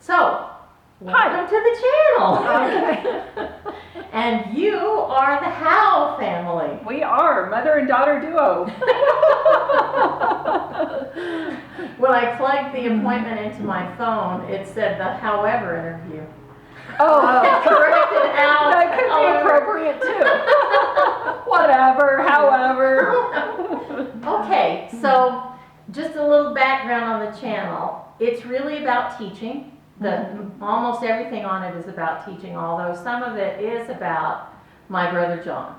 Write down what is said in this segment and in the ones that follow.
So, welcome to the channel. And you are the Howe family. We are mother and daughter duo. When I plugged the appointment into my phone, it said the however interview. Oh, Corrected out. that could be appropriate too. Whatever, however. Okay, so just a little background on the channel. It's really about teaching. Almost everything on it is about teaching, although some of it is about my brother John,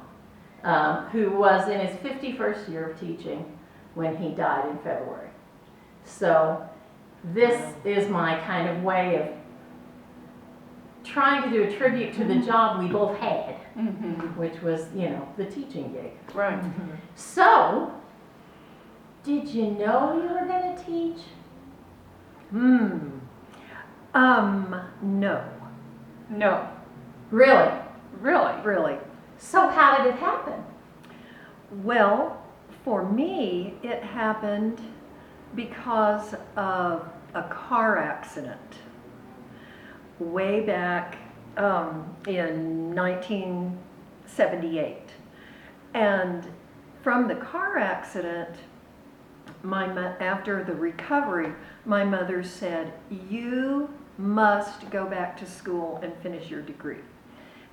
who was in his 51st year of teaching when he died in February. So this is my kind of way of trying to do a tribute to the job we both had, which was, you know, the teaching gig. Right. So, did you know you were going to teach? No. No. Really? Really. So how did it happen? Well, for me, it happened because of a car accident way back in 1978. And from the car accident, after the recovery, my mother said, "You must go back to school and finish your degree."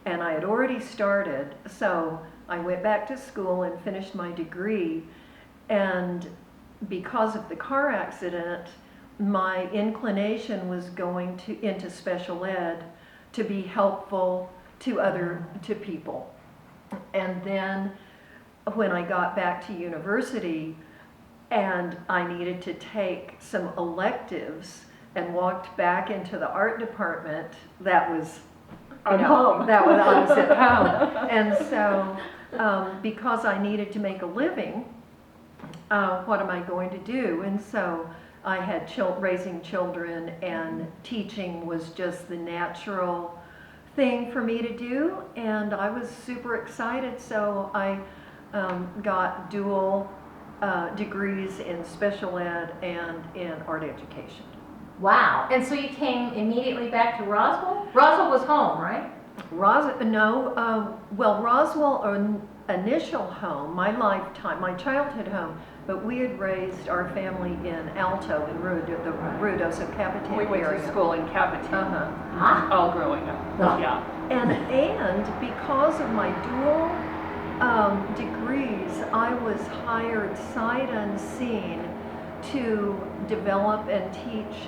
And I had already started, so I went back to school and finished my degree. And because of the car accident, my inclination was going into special ed to be helpful to people. And then when I got back to university and I needed to take some electives and walked back into the art department, that was Home. That was I was at home. And so because I needed to make a living, what am I going to do? And so I had raising children, and teaching was just the natural thing for me to do, and I was super excited. So I got dual degrees in special ed and in art education. Wow. And so you came immediately back to Roswell? Roswell was home, right? Roswell, initial home, my lifetime, my childhood home, but we had raised our family in Alto, in the Ruidoso Capitan We went area. to school in Capitan, all growing up. Oh. Yeah. And because of my dual degrees, I was hired sight unseen to develop and teach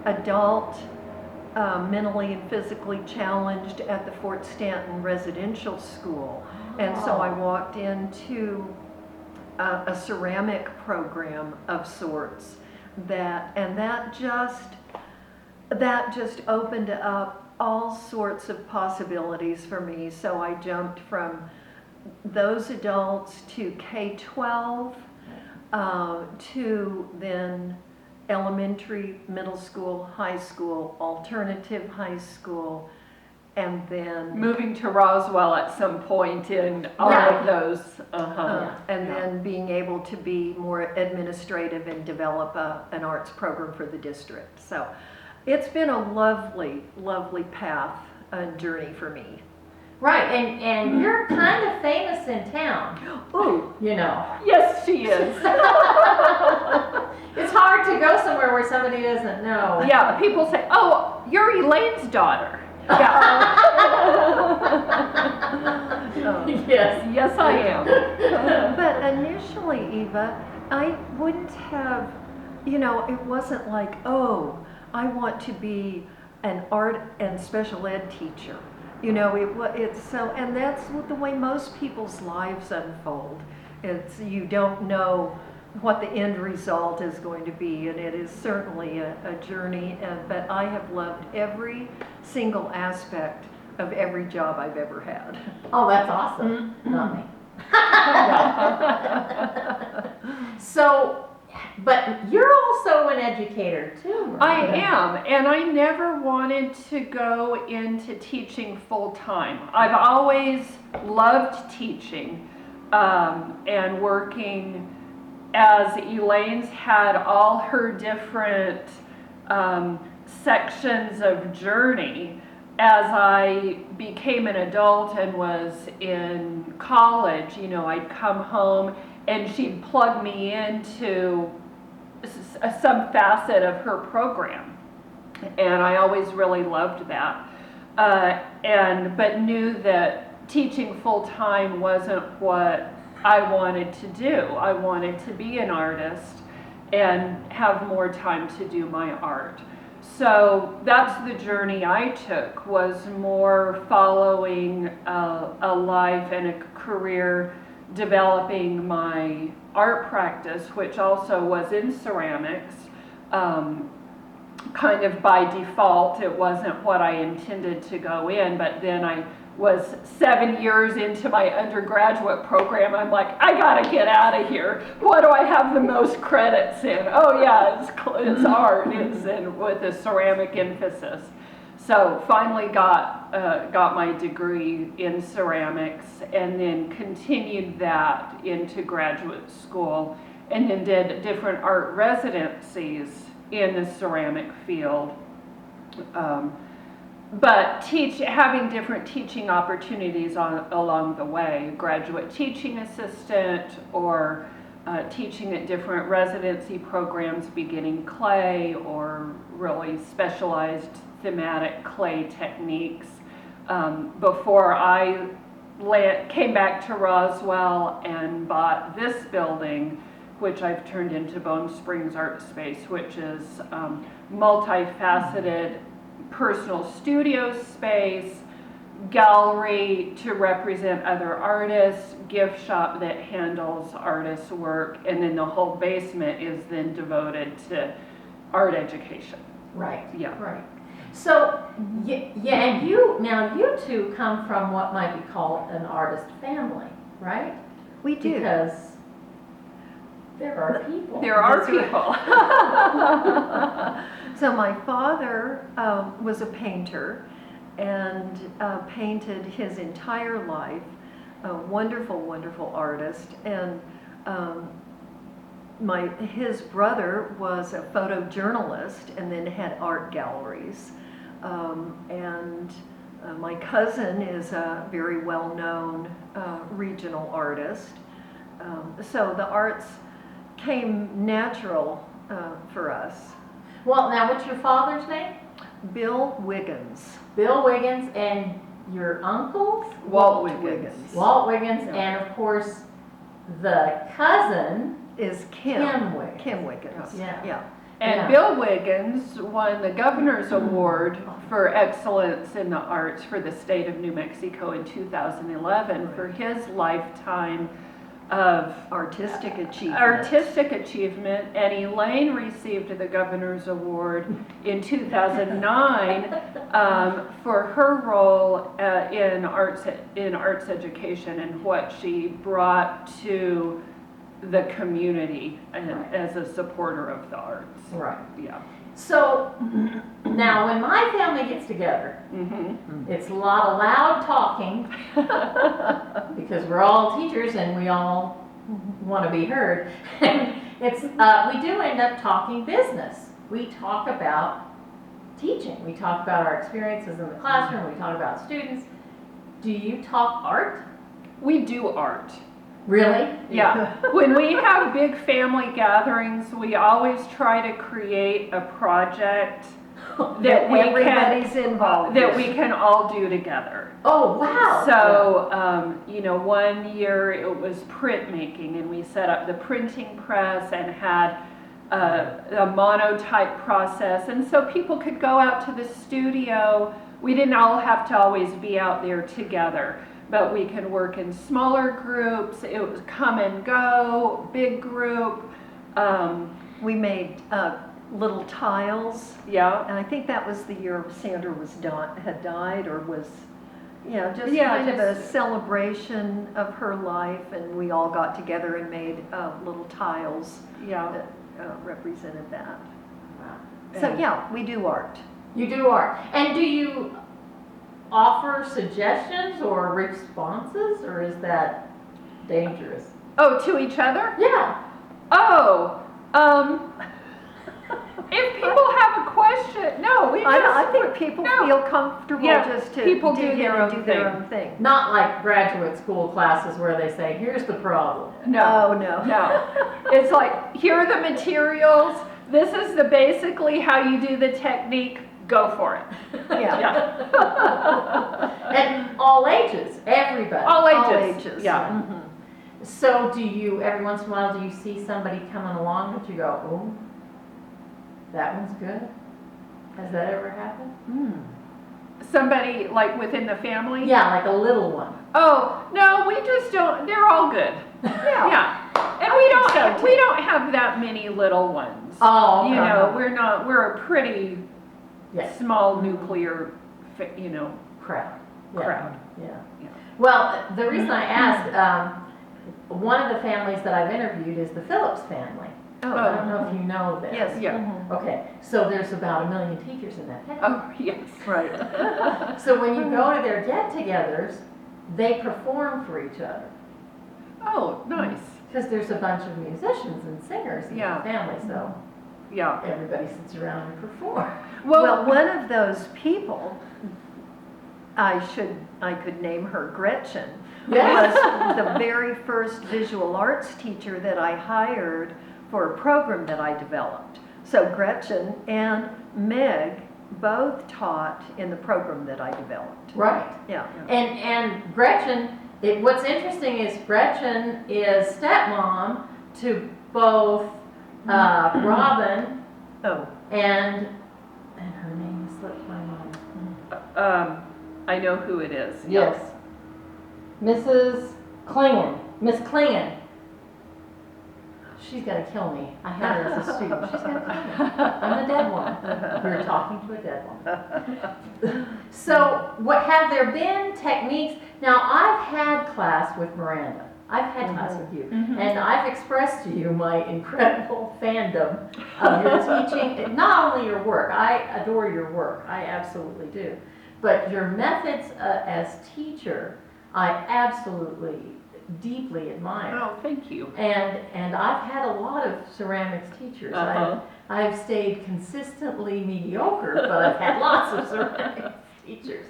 adult mentally and physically challenged at the Fort Stanton Residential School. And so I walked into a ceramic program of sorts that just opened up all sorts of possibilities for me. So I jumped from those adults to K-12, to then elementary, middle school, high school, alternative high school, and then Moving to Roswell at some point in all of those. and then being able to be more administrative and develop an arts program for the district. So it's been a lovely, lovely path and journey for me. Right, and you're kind of famous in town. Ooh, You know. Yes, she is. It's hard to go somewhere where somebody doesn't know. Yeah, people say, "Oh, you're Elaine's daughter." Yes. Yes, I am. but initially, Eva, I wouldn't have, it wasn't like, oh, I want to be an art and special ed teacher. It's so, and that's the way most people's lives unfold. You don't know what the end result is going to be, and it is certainly a journey, but I have loved every single aspect of every job I've ever had. Oh, that's awesome. Not me. So, but you're also an educator too, I right? am, and I never wanted to go into teaching full time. I've always loved teaching and working, as Elaine's had all her different sections of journey. As I became an adult and was in college, you know, I'd come home and she'd plug me into some facet of her program. And I always really loved that. But knew that teaching full time wasn't what I wanted to do. I wanted to be an artist and have more time to do my art. So that's the journey I took, was more following a life and a career developing my art practice, which also was in ceramics. Kind of by default, it wasn't what I intended to go in, but then I was 7 years into my undergraduate program. I'm like, I gotta get out of here. What do I have the most credits in? Oh yeah, it's art. It's in with a ceramic emphasis. So finally got my degree in ceramics, and then continued that into graduate school, and then did different art residencies in the ceramic field. But having different teaching opportunities along the way, graduate teaching assistant, or teaching at different residency programs, beginning clay, or really specialized thematic clay techniques. Before I came back to Roswell and bought this building, which I've turned into Bone Springs Art Space, which is multifaceted personal studio space, gallery to represent other artists, gift shop that handles artists' work, and then the whole basement is then devoted to art education. Right. Yeah. Right. So, yeah, and you two come from what might be called an artist family, right? We do. Because there are people. There are people. So my father was a painter and painted his entire life, a wonderful, wonderful artist. And his brother was a photojournalist and then had art galleries. My cousin is a very well-known regional artist. So the arts came natural for us. Well, now, what's your father's name? Bill Wiggins. Bill Wiggins, and your uncles? Walt Wiggins. Walt Wiggins, Yeah. and of course, the cousin Is Kim Wiggins. Kim Wiggins. Yeah. And Yeah. Bill Wiggins won the Governor's Award for Excellence in the Arts for the state of New Mexico in 2011 for his lifetime of Artistic achievement. and Elaine received the Governor's Award in 2009 for her role in arts education and what she brought to the community and as a supporter of the arts. Right. Yeah. So, now when my family gets together, it's a lot of loud talking because we're all teachers and we all want to be heard. We do end up talking business. We talk about teaching. We talk about our experiences in the classroom. We talk about students. Do you talk art? We do art. Really? Yeah. When we have big family gatherings, we always try to create a project that everybody's involved. that we can all do together. Oh, wow. So, one year it was printmaking, and we set up the printing press and had a monotype process, and so people could go out to the studio. We didn't all have to always be out there together, but we can work in smaller groups. It was come and go, big group. We made little tiles, Yeah. and I think that was the year Sandra had died, or was, just Yeah, kind of a just- celebration of her life, and we all got together and made little tiles Yeah. that represented that. Wow. So yeah, we do art. You do art. And do you offer suggestions or responses, or is that dangerous? Oh, to each other? Yeah. Oh, if people have a question, question. No, we just. I think people no. feel comfortable Yeah, just to people dig do in their and own do their thing. own thing. Not like graduate school classes where they say, here's the problem. No. Oh, no. No. It's like, here are the materials. This is basically how you do the technique. Go for it. Yeah. Yeah. And all ages, everybody. All All ages. ages. Yeah. Mhm. So do you, every once in a while, do you see somebody coming along that you go, oh, that one's good? Has that ever happened? Somebody like within the family? Yeah, like a little one. Oh, no, we just don't, they're all good. Yeah. Yeah. And I think so, we too. don't have that many little ones. Oh, You know, we're a pretty Yes, small nuclear, you know, crowd. Yeah. crowd. Yeah. Yeah. Well, the reason I asked, one of the families that I've interviewed is the Phillips family. I don't know if you know this. Yes. Yeah. Mhm. Okay, so there's about 1 million teachers in that town. Oh, yes. Right. So when you go to their get-togethers, they perform for each other. Oh, nice. Because there's a bunch of musicians and singers in Yeah. the family, so Yeah. everybody sits around and performs. Well, one of those people, I could name her Gretchen, Yes. was the very first visual arts teacher that I hired for a program that I developed. So Gretchen and Meg both taught in the program that I developed. Right. Yeah. And Gretchen, what's interesting is Gretchen is stepmom to both Robin Oh, and her name slipped my mind. I know who it is. Yes. Mrs. Klingon. Miss Klingon. She's gonna kill me. I had her as a student. She's gonna kill me. I'm the dead one. We're talking to a dead one. So, what have there been techniques? Now, I've had class with Miranda. I've had class with you, and I've expressed to you my incredible fandom of your teaching. Not only your work, I adore your work. I absolutely do. But your methods as teacher, I absolutely deeply admire. Oh, thank you. And I've had a lot of ceramics teachers. I've stayed consistently mediocre, but I've had lots of ceramics teachers.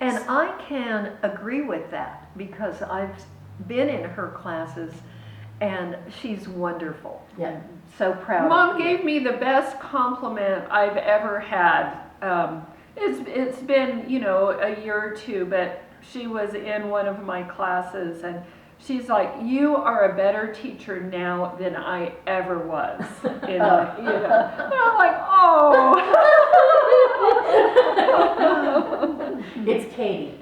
and I can agree with that because I've been in her classes and she's wonderful. Yeah. So proud Mom of you. gave me the best compliment I've ever had. It's been, you know, a year or two, but she was in one of my classes and she's like, you are a better teacher now than I ever was. You know, and I'm like, oh. It's Katie.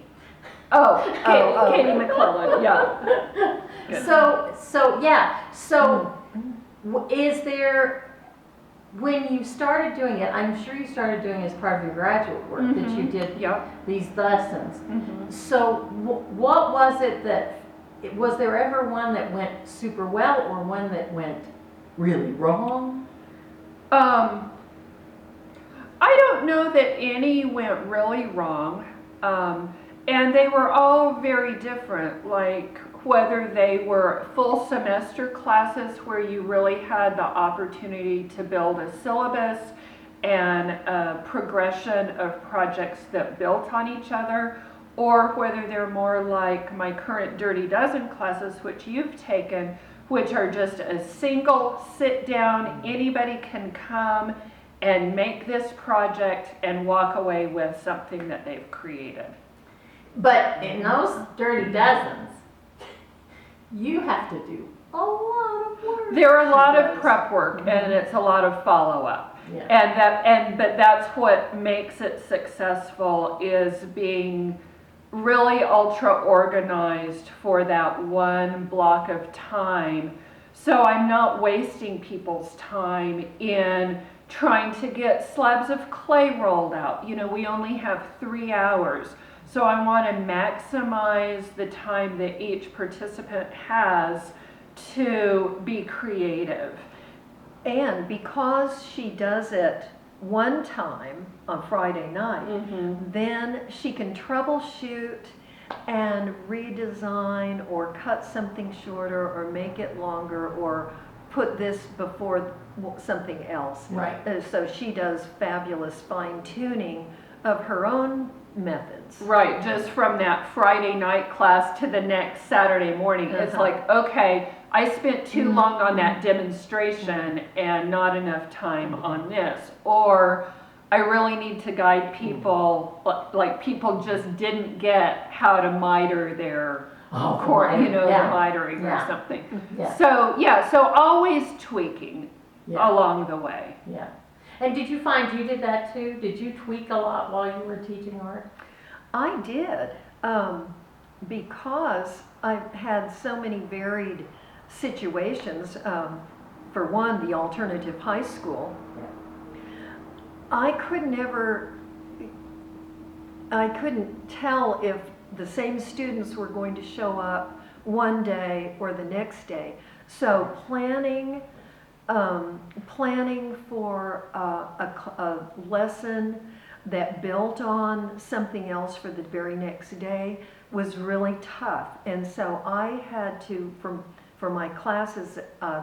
Katie McClellan, yeah. Good. So yeah. So is there, when you started doing it, I'm sure you started doing it as part of your graduate work, that you did Yep. these lessons. So what was it that, was there ever one that went super well or one that went really wrong? I don't know that any went really wrong. And they were all very different, like whether they were full semester classes where you really had the opportunity to build a syllabus and a progression of projects that built on each other, or whether they're more like my current Dirty Dozen classes, which you've taken, which are just a single sit down, anybody can come and make this project and walk away with something that they've created. But in those Dirty Dozens, you have to do a lot of work. There are a lot of prep work and it's a lot of follow-up. Yeah. But that's what makes it successful, is being really ultra organized for that one block of time. So I'm not wasting people's time in trying to get slabs of clay rolled out. You know, we only have 3 hours. So I want to maximize the time that each participant has to be creative. And because she does it one time on Friday night, then she can troubleshoot and redesign or cut something shorter or make it longer or put this before something else. Right. So she does fabulous fine tuning of her own methods. Right, just from that Friday night class to the next Saturday morning, it's Uh-huh. like, okay, I spent too long on that demonstration and not enough time on this. Or I really need to guide people, like people just didn't get how to miter their Oh, core, you know, yeah. the mitering Yeah. or something. Yeah. So, yeah, so always tweaking Yeah. along the way. Yeah. And did you find you did that too? Did you tweak a lot while you were teaching art? I did, because I've had so many varied situations. For one, the alternative high school. I couldn't tell if the same students were going to show up one day or the next day. So planning for a lesson that built on something else for the very next day was really tough. And so I had to, for my classes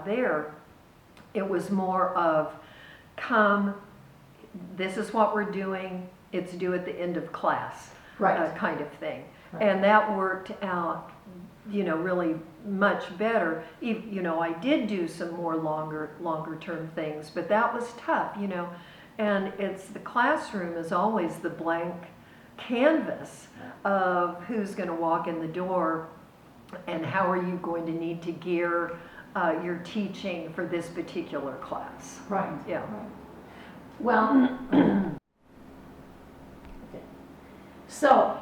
there, it was more of this is what we're doing, it's due at the end of class, Right. kind of thing. Right. And that worked out, really much better. I did do some more longer term things, but that was tough, And the classroom is always the blank canvas of who's going to walk in the door and how are you going to need to gear your teaching for this particular class. Right. Yeah. Right. Well, okay. So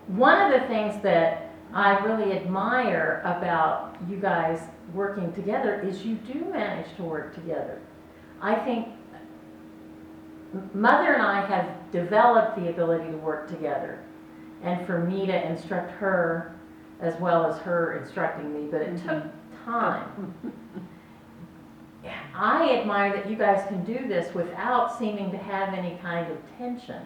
one of the things that I really admire about you guys working together is you do manage to work together. I think Mother and I have developed the ability to work together, and for me to instruct her as well as her instructing me, but it took time. I admire that you guys can do this without seeming to have any kind of tension.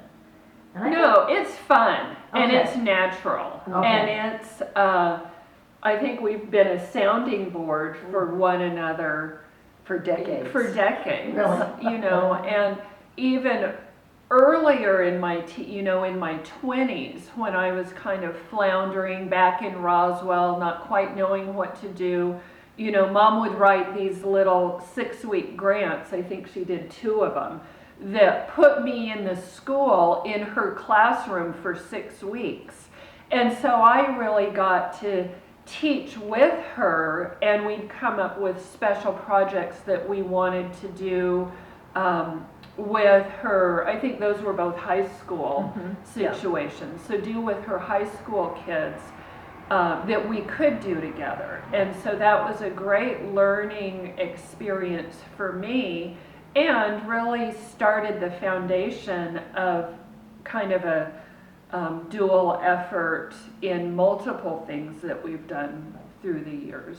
And I No, it's fun and Okay. it's natural. Okay. And it's, I think we've been a sounding board for one another For decades. Really? And even earlier in my, in my 20s, when I was kind of floundering back in Roswell, not quite knowing what to do, Mom would write these little 6-week grants, I think she did 2 of them, that put me in the school in her classroom for 6 weeks. And so I really got to teach with her, and we'd come up with special projects that we wanted to do with her. I think those were both high school situations. So do with her high school kids that we could do together. And so that was a great learning experience for me, and really started the foundation of kind of a dual effort in multiple things that we've done through the years.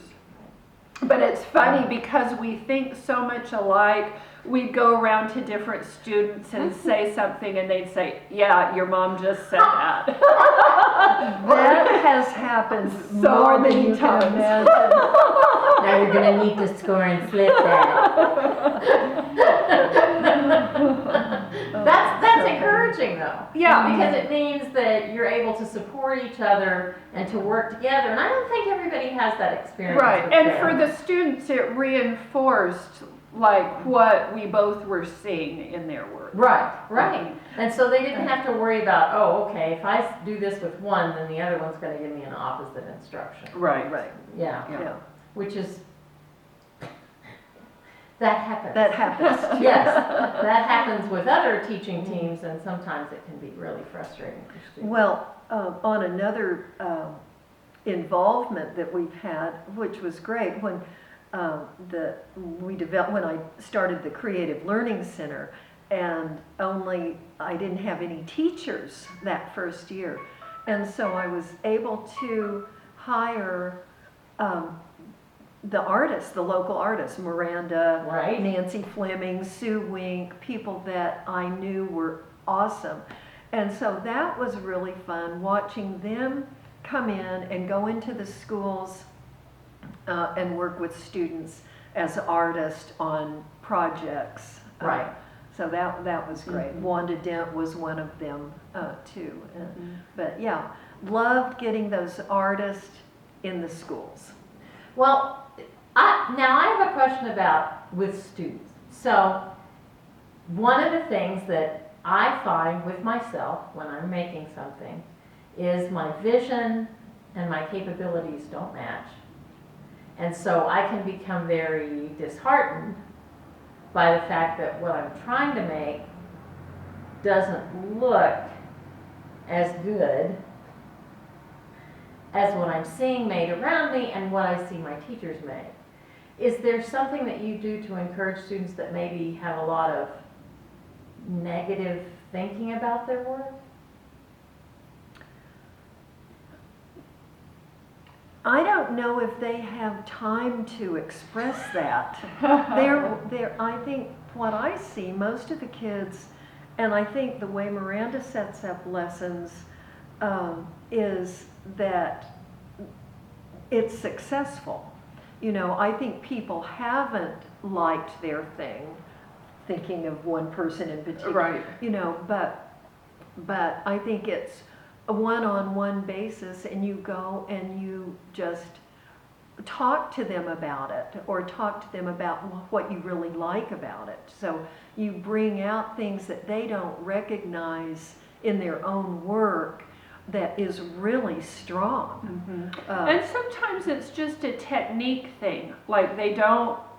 But it's funny because we think so much alike. We'd go around to different students and say something, and they'd say, "Yeah, your mom just said that." That has happened So more than many you can times. imagine. Now you're gonna need to score and flip that. That's encouraging though. Yeah. Because it means that you're able to support each other and to work together, and I don't think everybody has that experience. Right, with and them. for the students, it reinforced like what we both were seeing in their work. Right, right. And so they didn't have to worry about, oh, okay, if I do this with one, then the other one's gonna give me an opposite instruction. Right. Right, Yeah, yeah. which is, that happens. That happens. Yes, that happens with other teaching teams, and sometimes it can be really frustrating for students. Well, on another involvement that we've had, which was great, when when I started the Creative Learning Center, and I didn't have any teachers that first year, and so I was able to hire the local artists, Miranda, Right. Nancy Fleming, Sue Wink, people that I knew were awesome. And so that was really fun, watching them come in and go into the schools and work with students as artists on projects. Right. So that was great. Wanda Dent was one of them too. But yeah, loved getting those artists in the schools. Well, now I have a question about with students. So one of the things that I find with myself when I'm making something is my vision and my capabilities don't match. And so I can become very disheartened by the fact that what I'm trying to make doesn't look as good as what I'm seeing made around me and what I see my teachers make. Is there something that you do to encourage students that maybe have a lot of negative thinking about their work? I don't know if they have time to express that. I think what I see, most of the kids, and I think the way Miranda sets up lessons is that it's successful. You know, I think people haven't liked their thing, thinking of one person in particular. Right. You know, but I think it's a one-on-one basis, and you go and you just talk to them about it, or talk to them about what you really like about it. So you bring out things that they don't recognize in their own work that is really strong. And sometimes it's just a technique thing, like they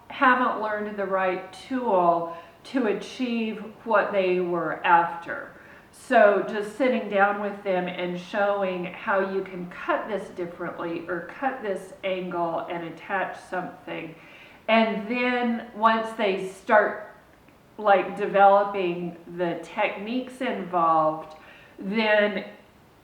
haven't learned the right tool to achieve what they were after. So just sitting down with them and showing how you can cut this differently or cut this angle and attach something. And then once they start like developing the techniques involved, then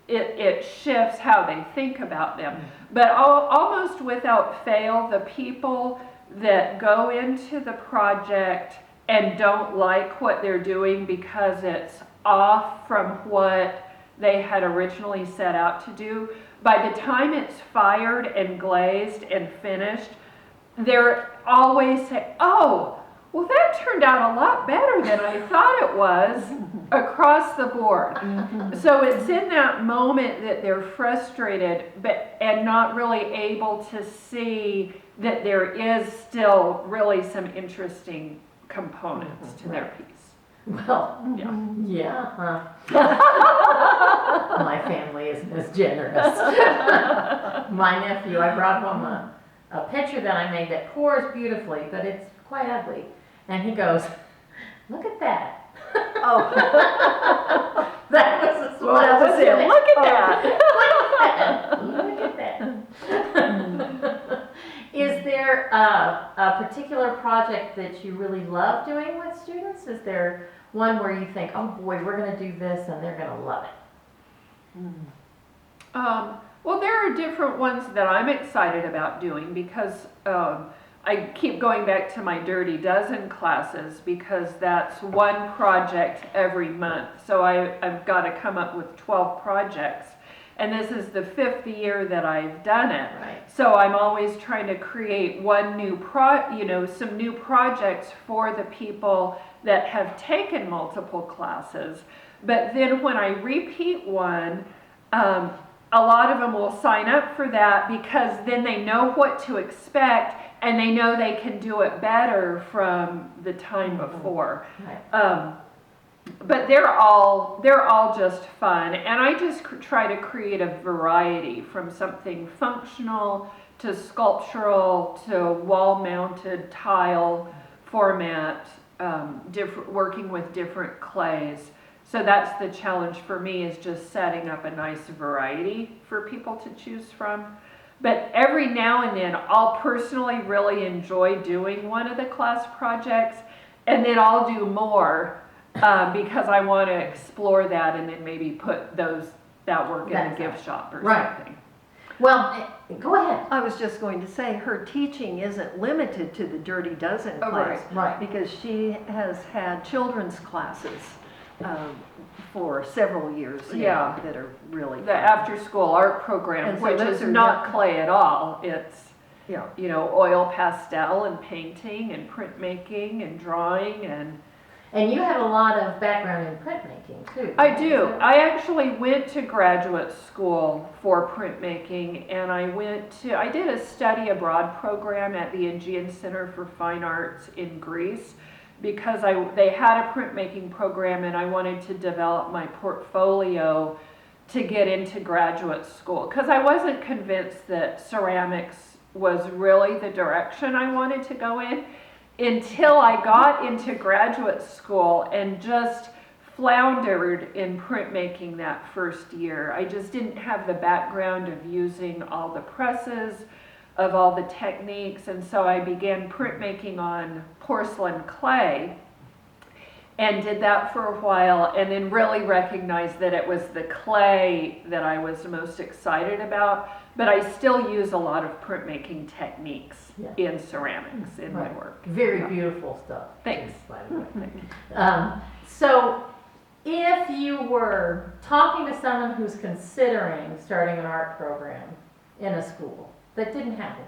it shifts how they think about them. But almost without fail, the people that go into the project and don't like what they're doing because it's off from what they had originally set out to do, by the time it's fired and glazed and finished, they're always saying, oh, well, that turned out a lot better than I thought it was across the board. So it's in that moment that they're frustrated and not really able to see that there is still really some interesting components to their piece. Well, yeah, my family isn't as generous. My nephew, I brought home a picture that I made that pours beautifully, but it's quite ugly. And he goes, look at that. Oh, That was a well, that was it. Look at that. Is there a particular project that you really love doing with students? Is there one where you think, oh boy, we're going to do this and they're going to love it? Well, there are different ones that I'm excited about doing because I keep going back to my Dirty Dozen classes because that's one project every month. So I've got to come up with 12 projects. And this is the 5th year that I've done it. Right. So I'm always trying to create one new some new projects for the people that have taken multiple classes. But then when I repeat one, a lot of them will sign up for that because then they know what to expect and they know they can do it better from the time before. Right. But they're all just fun, and I just try to create a variety from something functional to sculptural to wall-mounted tile format, working with different clays. So that's the challenge for me, is just setting up a nice variety for people to choose from. But every now and then, I'll personally really enjoy doing one of the class projects, and then I'll do more. Because I want to explore that and then maybe put that work in a gift shop or something. Well, go ahead. I was just going to say, her teaching isn't limited to the Dirty Dozen class. Right. Because she has had children's classes for several years now that are really The fun. after-school art program, And so which those is are not clay at all. Yeah. you know, oil pastel and painting and printmaking and drawing And you have a lot of background in printmaking too. I right? do. Is that- I actually went to graduate school for printmaking, and I did a study abroad program at the Aegean Center for Fine Arts in Greece because they had a printmaking program and I wanted to develop my portfolio to get into graduate school because I wasn't convinced that ceramics was really the direction I wanted to go in until I got into graduate school and just floundered in printmaking that first year. I just didn't have the background of using all the presses, of all the techniques, and so I began printmaking on porcelain clay and did that for a while and then really recognized that it was the clay that I was most excited about, but I still use a lot of printmaking techniques in ceramics in my work. Very beautiful stuff. Thanks. By the way. So if you were talking to someone who's considering starting an art program in a school that didn't have it,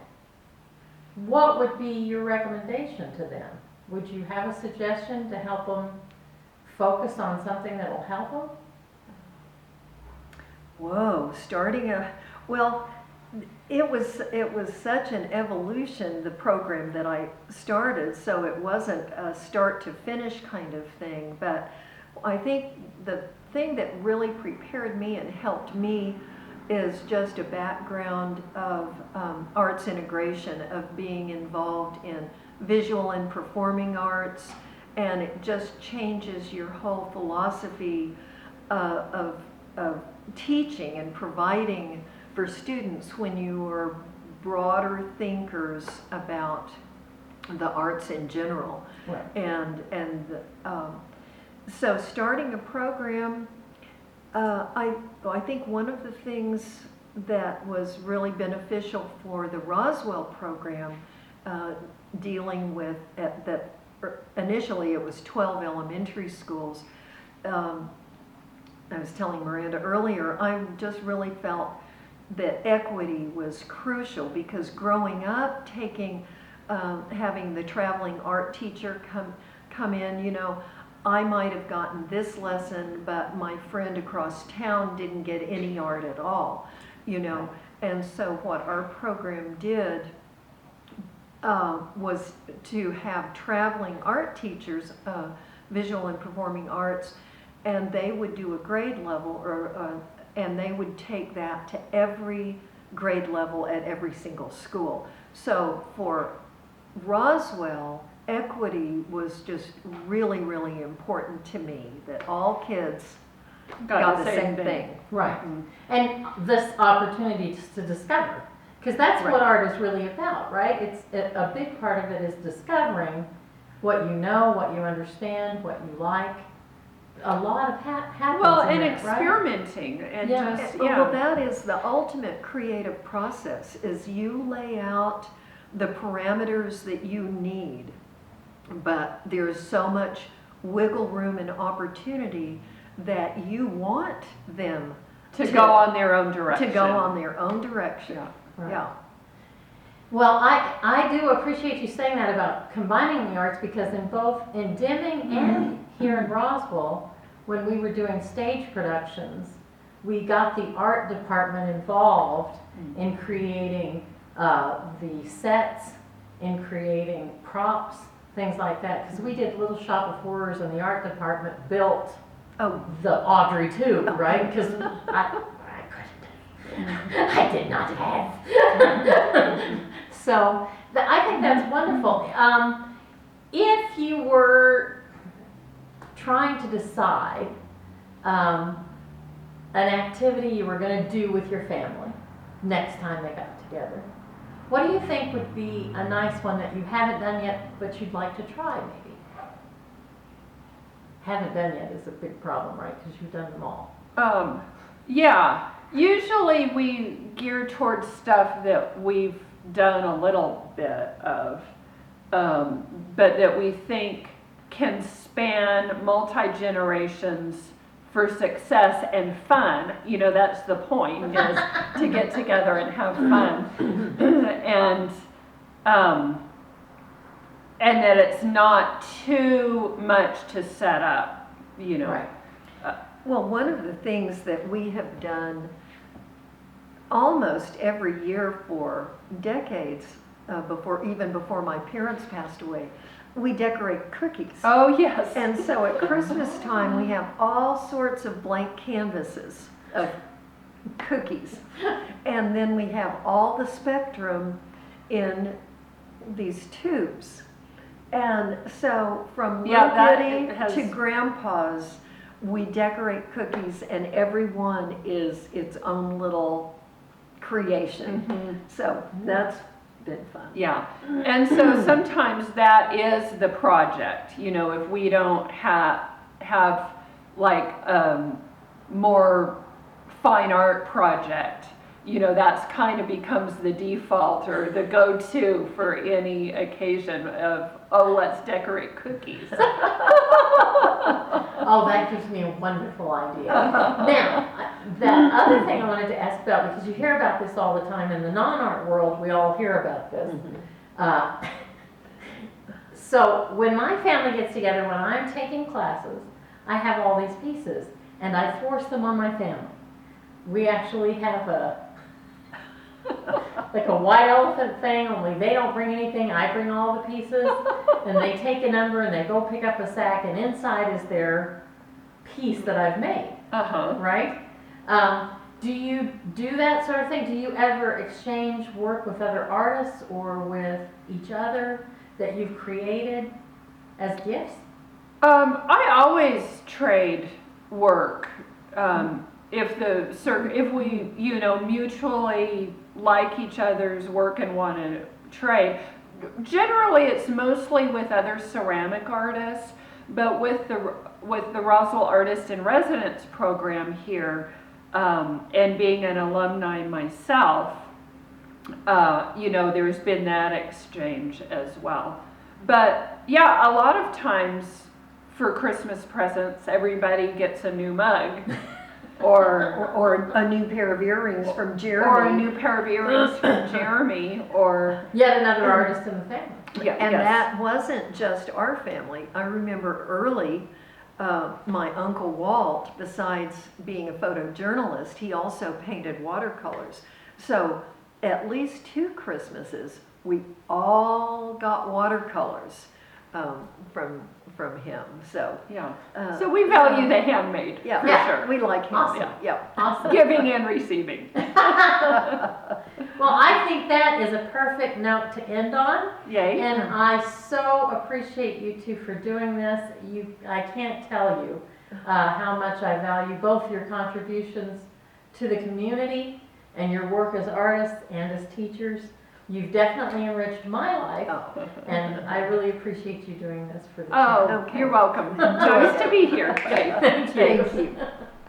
what would be your recommendation to them? Would you have a suggestion to help them focus on something that will help them? Whoa, well, it was such an evolution, the program that I started, so it wasn't a start to finish kind of thing, but I think the thing that really prepared me and helped me is just a background of arts integration, of being involved in visual and performing arts, and it just changes your whole philosophy of teaching and providing for students when you are broader thinkers about the arts in general. Right. So starting a program, I think one of the things that was really beneficial for the Roswell program, dealing with initially it was 12 elementary schools. I was telling Miranda earlier, I just really felt that equity was crucial because growing up, having the traveling art teacher come in, you know, I might have gotten this lesson, but my friend across town didn't get any art at all, you know. And so what our program did was to have traveling art teachers, visual and performing arts, and they would do a grade level, and they would take that to every grade level at every single school. So for Roswell, equity was just really, really important to me, that all kids got the same thing. Right. And this opportunity to discover, because that's what art is really about, right? It's a big part of it is discovering what you know, what you understand, what you like. A lot of happens Well, in and that, right? experimenting and Well, that is the ultimate creative process, is you lay out the parameters that you need, but there's so much wiggle room and opportunity that you want them to go on their own direction. To go on their own direction. Yeah. Right. Yeah. Well, I do appreciate you saying that about combining the arts, because in Deming and here in Roswell, when we were doing stage productions, we got the art department involved in creating the sets, in creating props, things like that. Because we did Little Shop of Horrors, and the art department built the Audrey too, right? Because I couldn't. I did not have. So I think that's wonderful. If you were trying to decide an activity you were going to do with your family next time they got together, what do you think would be a nice one that you haven't done yet but you'd like to try maybe? Haven't done yet is a big problem, right? Because you've done them all. Yeah. Usually we gear towards stuff that we've done a little bit of, but that we think can span multi-generations for success and fun. You know, that's the point, is to get together and have fun. And and that it's not too much to set up, you know. Right. Well, one of the things that we have done almost every year for decades, even before my parents passed away, we decorate cookies. Oh, yes. And so at Christmas time, we have all sorts of blank canvases of cookies. And then we have all the spectrum in these tubes. And so from Yeah, little that bitty has- to grandpa's, we decorate cookies, and every one is its own little creation. Mhm. So that's been fun. Yeah, and so sometimes that is the project, you know, if we don't have like more fine art project, you know, that's kind of becomes the default or the go-to for any occasion of, oh, let's decorate cookies. Oh, that gives me a wonderful idea. Now, that other thing I wanted to ask about, because you hear about this all the time in the non-art world, we all hear about this. So when my family gets together, when I'm taking classes, I have all these pieces, and I force them on my family. We actually have like a white elephant thing, only they don't bring anything, I bring all the pieces, and they take a number and they go pick up a sack, and inside is their piece that I've made, Uh-huh. right? Do you do that sort of thing? Do you ever exchange work with other artists or with each other that you've created as gifts? I always trade work. If we, you know, mutually like each other's work and want to trade. Generally, it's mostly with other ceramic artists, but with the Roswell Artist in Residence program here, and being an alumni myself, you know, there's been that exchange as well. But yeah, a lot of times for Christmas presents, everybody gets a new mug. Or a new pair of earrings from Jeremy. Or a new pair of earrings from Jeremy, or Yet another artist in the family. yeah, And yes. that wasn't just our family. I remember early, my Uncle Walt, besides being a photojournalist, he also painted watercolors. So at least 2 Christmases, we all got watercolors from him. So Yeah. So we value the handmade, yeah, for yeah, sure. we like him. Awesome. Yeah. Awesome. Giving and receiving. Well, I think that is a perfect note to end on. Yay. And I so appreciate you two for doing this. I can't tell you how much I value both your contributions to the community and your work as artists and as teachers. You've definitely enriched my life, Oh. and I really appreciate you doing this for the Oh, channel. Okay. you're welcome. Nice to be here. Yay. Thank you. Thank you.